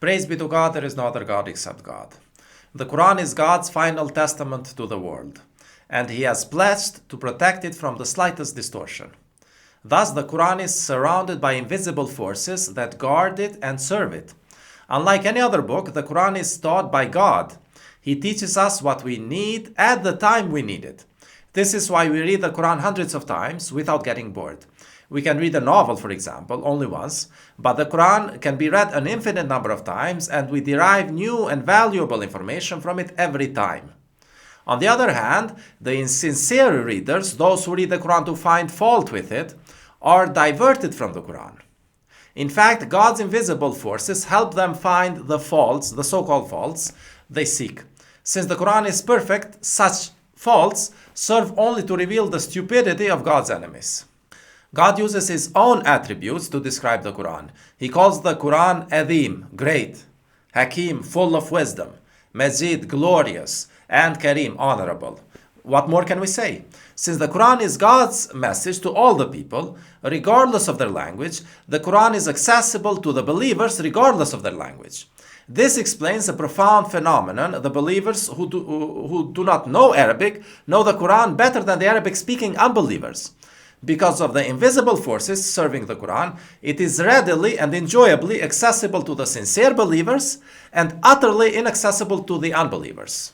Praise be to God, there is no other God except God. The Quran is God's final testament to the world, and He has pledged to protect it from the slightest distortion. Thus, the Quran is surrounded by invisible forces that guard it and serve it. Unlike any other book, the Quran is taught by God. He teaches us what we need at the time we need it. This is why we read the Quran hundreds of times without getting bored. We can read a novel, for example, only once, but the Quran can be read an infinite number of times, and we derive new and valuable information from it every time. On the other hand, the insincere readers, those who read the Quran to find fault with it, are diverted from the Quran. In fact, God's invisible forces help them find the faults, the so-called faults, they seek. Since the Quran is perfect, such faults serve only to reveal the stupidity of God's enemies. God uses His own attributes to describe the Quran. He calls the Quran Azim, great, Hakim, full of wisdom, Majid, glorious, and Kareem, honorable. What more can we say? Since the Quran is God's message to all the people, regardless of their language, the Quran is accessible to the believers regardless of their language. This explains a profound phenomenon. The believers who do not know Arabic know the Quran better than the Arabic-speaking unbelievers. Because of the invisible forces serving the Quran, it is readily and enjoyably accessible to the sincere believers and utterly inaccessible to the unbelievers.